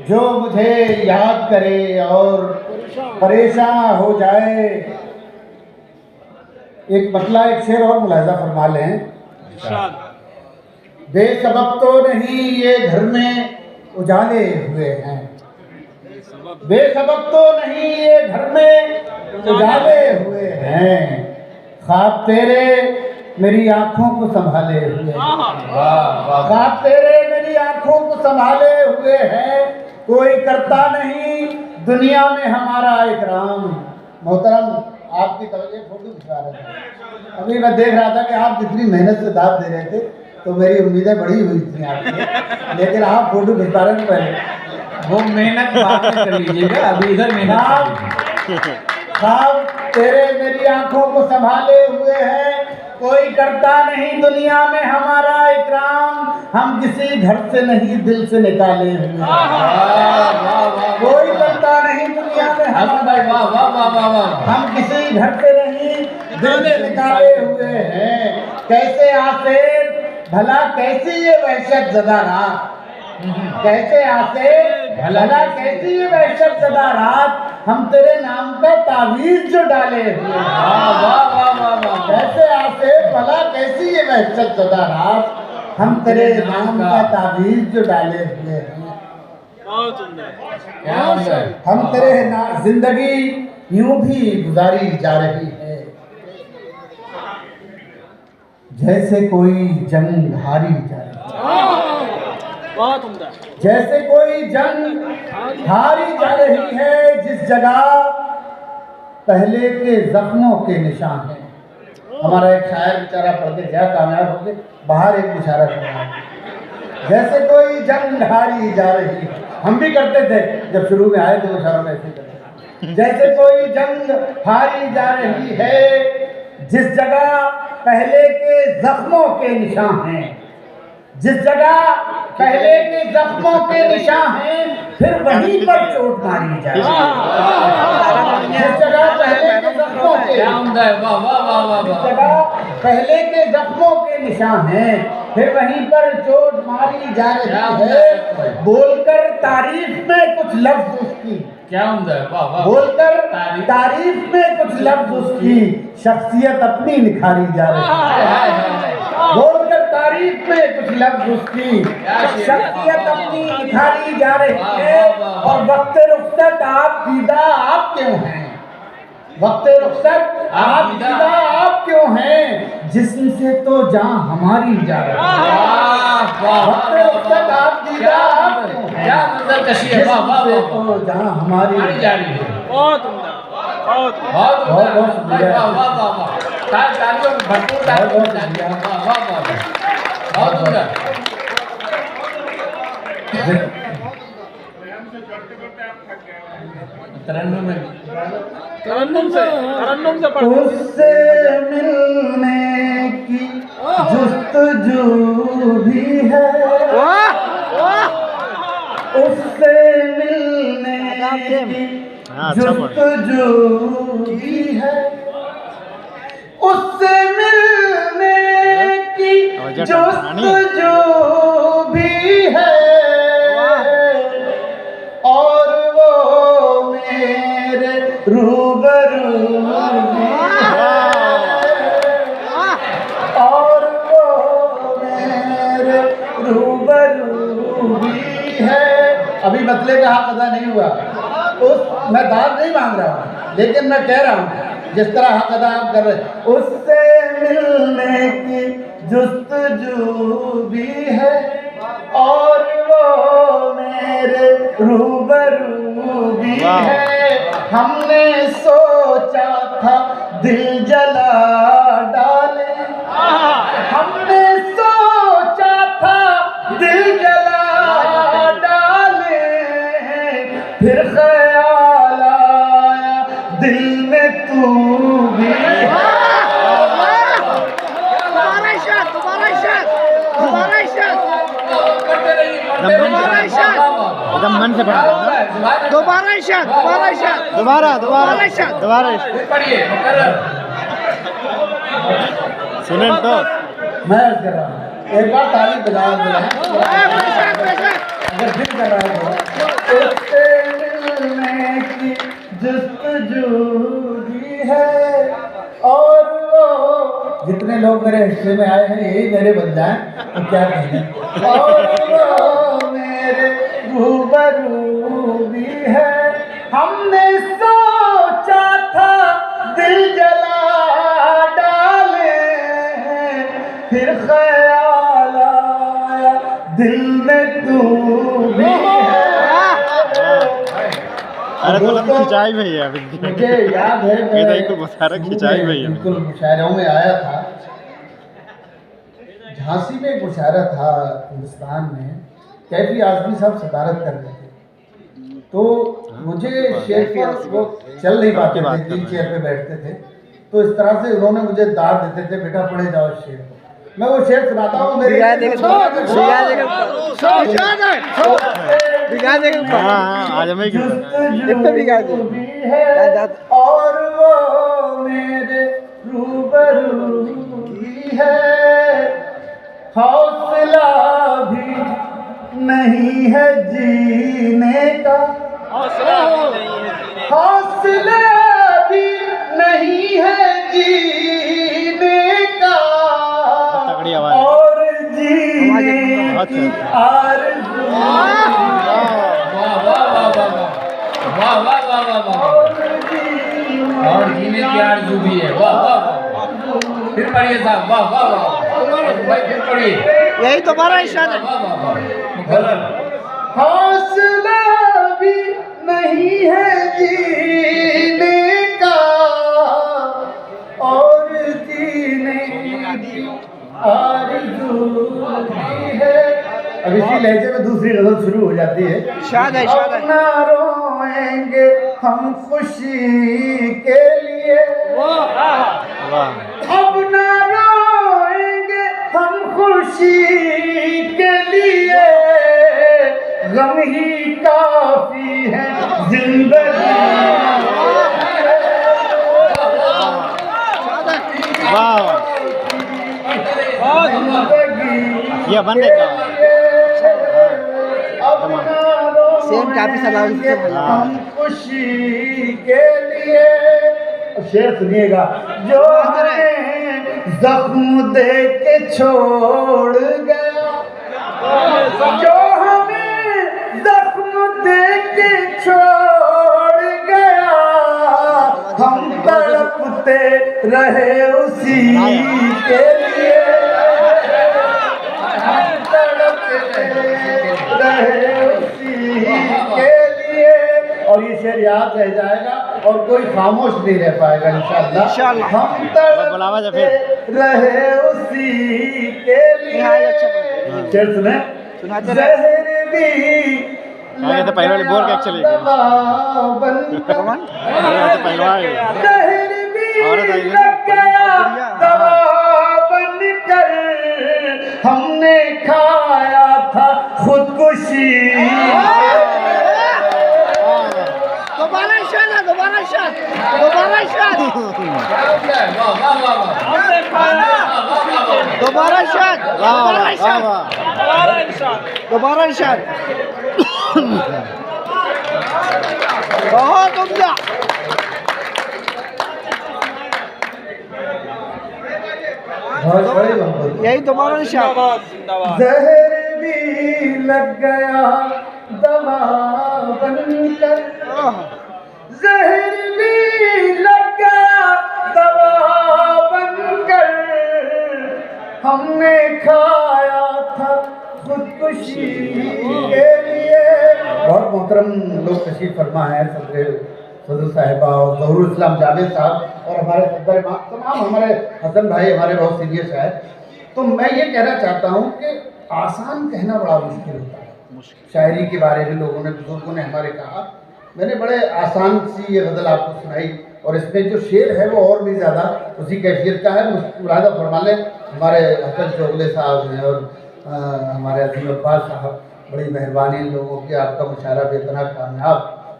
जो मुझे याद करे और परेशान हो जाए। एक मतला एक शेर और मुलाहिजा फरमा लें। बेसबब तो नहीं ये घर में उजाले हुए हैं, बेसबब तो नहीं ये घर में उजाले हुए हैं। ख्वाब तेरे मेरी आंखों को संभाले हुए हैं, ख्वाब तेरे मेरी आंखों को संभाले हुए हैं। कोई करता नहीं दुनिया में हमारा इकराम। मोहतरम, आपकी तवज्जो फोटो खिंचवा रहे थे। अभी मैं देख रहा था कि आप जितनी मेहनत से दाद दे रहे थे तो मेरी उम्मीदें बड़ी हुई थी आपकी, लेकिन आप फोटो खिंचवा रहे थे पहले। वो मेहनत बाद में कर लीजिएगा, अभी इधर मेहनत। ख्वाब तेरे मेरी आंखों को संभाले हुए हैं। कोई करता नहीं दुनिया में हमारा इकराम। हम किसी घर से नहीं दिल से निकाले हुए हैं। कोई करता नहीं दुनिया में हम किसी घर से नहीं दिल से निकाले हुए हैं। कैसे आते भला कैसी ये वहशत ज़दा रात, कैसे आते भला कैसी ये वहशत ज़दा रात। हम तेरे नाम का तावीज़ जो डाले हुए हैं। कैसे आते भला कैसी ये वहशत ज़दा रात। हम तेरे नाम का तावीज़ जो डाले हुए हैं। हम तेरे जिंदगी यूं भी गुजारी जा रही है जैसे कोई जंग हारी जा रही है, जैसे कोई जंग हारी जा रही है। जिस जगह पहले के जख्मों के निशान हैं। हमारा एक शायर बेचारा पढ़ के क्या कामयाब हो गए, बाहर एक इशारा कर रहा है, जैसे कोई जंग हारी जा रही है। हम भी करते थे जब शुरू में आए थे तो शहर में ऐसे करते। जैसे कोई जंग हारी जा रही है, जिस जगह पहले के जख्मों के निशान हैं, जिस जगह पहले के जख्मों के निशान हैं, फिर वहीं पर चोट मारी जाए। जिस जगह पहले के जख्मों के जिस जगह पहले के जख्मों के निशान हैं, फिर वहीं पर चोट मारी जा रही है। बोलकर तारीफ में कुछ लफ्ज उसकी, क्या है, बोलकर तारीफ में कुछ लफ्ज उसकी शख्सियत अपनी निखारी जा रही है। बोलकर तारीफ में कुछ लफ्ज उसकी शख्सियत अपनी निखारी जा रही है। और वक्त रुखसत आप दीदा आप क्यों हैं, वक्त रुखसत आप दीदा आप क्यों हैं। जिस्म से तो जान हमारी जा रही है। वक्त रुखसत आप दीदा आप क्यों हैं, जिस्म से तो जान हमारी जा रही है। बहुत बहुत बहुत शुक्रिया। उससे मिलने की जुस्तजू भी है, उससे मिलने की जुस्तजू भी है, उससे मिलने की जुस्तजू भी है। और वो मेरे रूबरू भी है, और वो मेरे रूबरू भी है। अभी मतले का हक अदा नहीं हुआ, उस मैं दाद नहीं मांग रहा हूँ, लेकिन मैं कह रहा हूँ जिस तरह हक अदा आप कर रहे। उससे मिलने की जुस्तजू भी है, और वो मेरे रूबरू भी है। हमने सोचा था दिल जला डाले, हमने सोचा था दिल जला डाले, फिर ख्याल आया दिल में तू भी है। एकदम मन से पढ़ा। दोबारा इशाद, दोबारा इशाद, दोबारा दोबारा इशाद, दोबारा पढ़िए। सुनें तो मैं कर रहा हूँ, एक बार ताली बजा दो। अगर दिल कर रहा है तो जुस्तजू है और वो जितने लोग मेरे हिस्से में आए हैं यही मेरे बन जाएं तो क्या कहें। और वो मेरे रूबरू भी है, हमने सोचा था दिल जला डाले, फिर ख्याल आया दिल में तू भी है। अरे तो लग खिंचाई में है अभी। मुझे याद है ये तो एक बता रहा खिंचाई में है। बिल्कुल मुशायरों में आया था, झांसी में एक मुशायरा था हिंदुस्तान में, कैफी आजमी साहब सदारत कर रहे थे, तो मुझे शेर पर वो चल नहीं पाते थे, 3 चेयर पे बैठते थे, तो इस तरह से उन्होंने मुझे दाद देते थे, बेटा पढ़े जाओ शेर को। मैं वो शेर सुनाता हूँ मेरे हाँ आज हमें भी है और वो मेरे रूबरू भी है, हौसला भी नहीं है जीने का, हौसला भी नहीं है जीने का, तगड़ी आवाज और जीने की आरज़ू और जीने की आरज़ू भी है। वाह वाह वाह, फिर पढ़िए साहब, वाह वाह वाह भाई, फिर पढ़िए। यही तुम्हारा इशारा है। वाह वाह वाह, हौसला भी नहीं है जीने का और जीने की आरज़ू भी है। अब इसी लहजे में दूसरी गज़ल शुरू हो जाती है। अब ना रोएंगे हम खुशी के लिए, अब ना रोएंगे हम खुशी के लिए, गम ही काफी है जिंदगी। ये बन गया सेम काफी हम खुशी के लिए। शेर सुनिएगा, जो हमें जख्म दे के छोड़ गया, जो हमें जख्म दे के छोड़ गया, हम तड़पते रहे उसी के लिए, हम तड़पते रहे उसी के लिए। और ये शेर याद रह जाएगा और कोई खामोश नहीं रह पाएगा इंशाअल्लाह। हम तड़पते रहे उसी के लिए। शेर सुने, जहर भी तो पहले वाली बोल के एक्चुअली जहर भी लग गया दवा बनकर, हमने खाया था खुदकुशी। दोबारा शान, दोबारा शान, दोबारा शान, दोबारा शान, दोबारा शान, दोबारा शान, बहुत उम्दा। यही तुम्हारा शान। जहर भी लग गया दवा बनकर, जहर भी लग गया दवा बनकर, हमने खाया था खुदकुशी के लिए। बहुत मोहतरम लोग तशरीफ फरमा है, सदर साहिबा और ज़हूरुल इस्लाम जावेद साहब और हमारे सदर इमाम, तमाम हमारे हसन भाई, हमारे बहुत सीनियर शायर। तो मैं ये कहना चाहता हूँ कि आसान कहना बड़ा मुश्किल होता है। शायरी के बारे में लोगों ने, बुजुर्गों ने हमारे कहा, मैंने बड़े आसान सी ये गज़ल आपको सुनाई और इसमें जो शेर है वो और भी ज़्यादा उसी कैफियत का है। मुलादा फरमा लें, हमारे हसन चोगले साहब हैं और हमारे अजीम अब्बास साहब, बड़ी मेहरबानी लोगों की, आपका मुशायरा बेतना कामयाब।